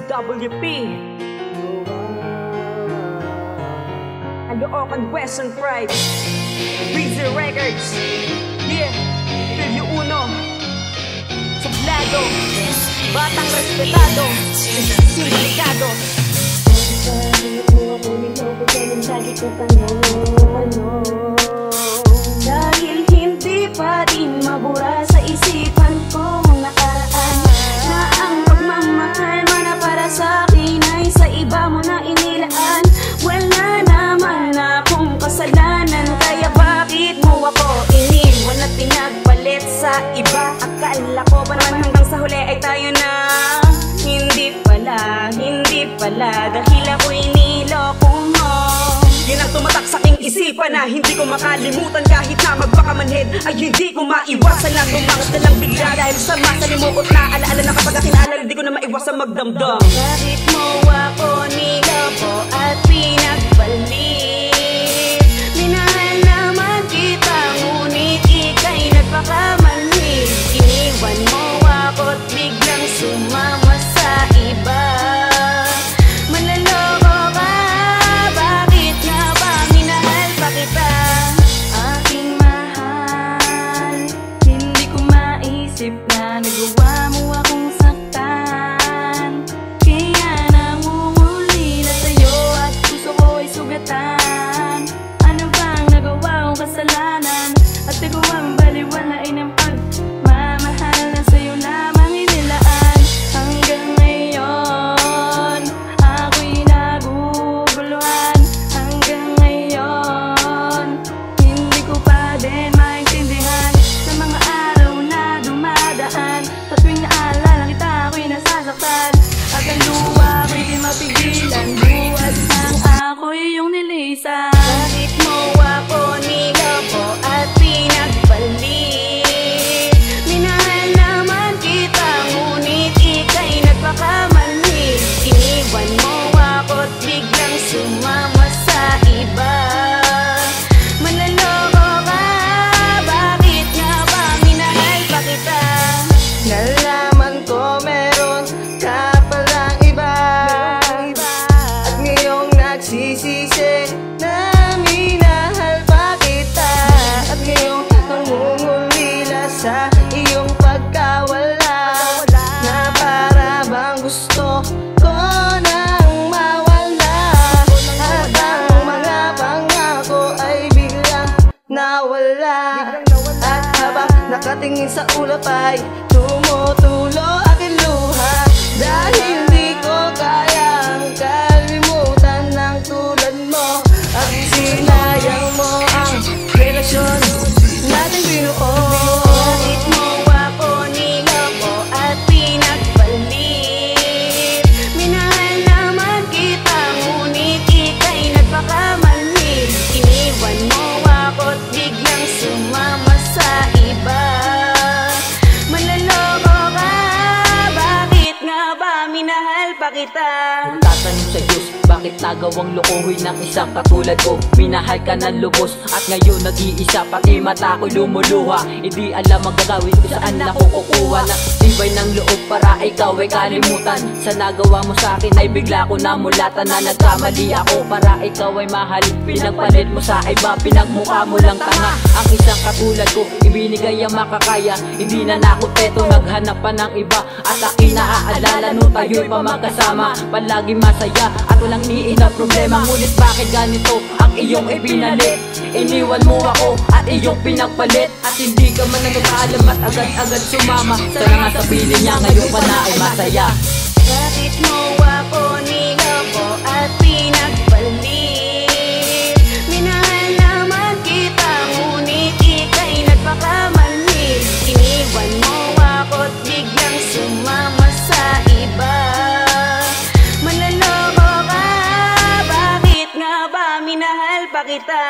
WP Caloocan Western Pride Breezy Records. Yeah, Pilyo Uno Sublado, batang respetado, sindikado. Dahil hindi pa din mabura sa isipan ko ang nakaraan, na ang pagmamahal mo na para sa akin ay sa iba mo na inilaan. Wala naman akong kasalanan, kaya bakit mo ako iniwan at pinagpalit sa iba? Akala ko ba naman hanggang sa huli ay tayo na? Hindi pala, dahil ako'y niloko mo. Yan ang tumatak sa aking isipan na hindi ko makalimutan. Kahit na magpakamanhid ay hindi ko maiwasan na tumangat na lang bigla dahil sa masalimuot na alaala na kapag akinaalala hindi ko na maiwasan magdamdam. Bakit mo ako niloko at pinagpalit? Minahal naman kita ngunit ika'y nagpakamanhid. Iniwan mo ako't biglang sumama sa iba. Na nagawa mo akong saktan, kaya nangungulila sa'yo at puso ko'y sugatan. Ano bang nagawa kong kasalanan at nagawang baliwalain ng pagmamahal na sa'yo lamang inilaan? Hanggang ngayon ako'y naguguluhan. Hanggang ngayon hindi ko pa din maintindihan sa mga araw na dumadaan. Sa tuwing naalala kita ako'y nasasaktan, at ang luha ko'y di mapigilan. Buhat ang ako'y iyong nilisan. Bakit mo ako niloko at pinagpalit? Minahal naman kita ngunit ika'y nagpakamanhid. Iniwan mo ako't biglang sumama sa iba. Manloloko ka, bakit nga ba minahal pa kita? Nalaman ko meron ka palang iba, at ngayong nagsisisi na minahal pa kita. At ngayong nangungulila sa iyong pagkawala, na para bang gusto ko nang mawala. At ang mga pangako ay biglang nawala. At habang nakatingin sa ulap ay tumutulo aking luha, dahil di ko kayang kalimutan ng tulad mo. At sinayang mo ang relasyon natin binuo. Bakit mo ako niloko at pinagpalit? Minahal naman kita ngunit ika'y nagpakamanhid. Iniwan mo ako't biglang sumama sa iba. Manloloko ka, bakit nga ba minahal pa kita? Kung tatanong sa Diyos, bakit nagawang lokohin ng isang katulad ko? Minahal ka ng lubos at ngayon nag-iisa, pati mata ko'y lumuluha. Hindi alam ang gagawin ko, saan ako kukuha ng tibay ng loob para ikaw ay kalimutan. Sa nagawa mo sa akin ay bigla ko namulatan na nagkamali ako para ikaw ay mahal. Pinagpalit mo sa iba, pinagmukha mo lang tanga. Ang isang katulad ko, ibinigay ang makakaya. Hindi na nakoteto, naghanap pa ng iba. At aking naaalala nung tayo'y pa magkasama, palagi masaya at walang niin na problema. Ngunit bakit ganito ang iyong ipinalit? Iniwan mo ako at iyong pinagpalit, at hindi ka man nagpaalam at agad-agad sumama. Sana nga sabihin niya ngayon pa na ay masaya. Bakit mo ako niloko at pinagpalit? Minahal naman kita ngunit ika'y nagpakamanhid. Iniwan mo ako't biglang sumama sa iba. Manloloko ka, bakit nga ba minahal pa kita?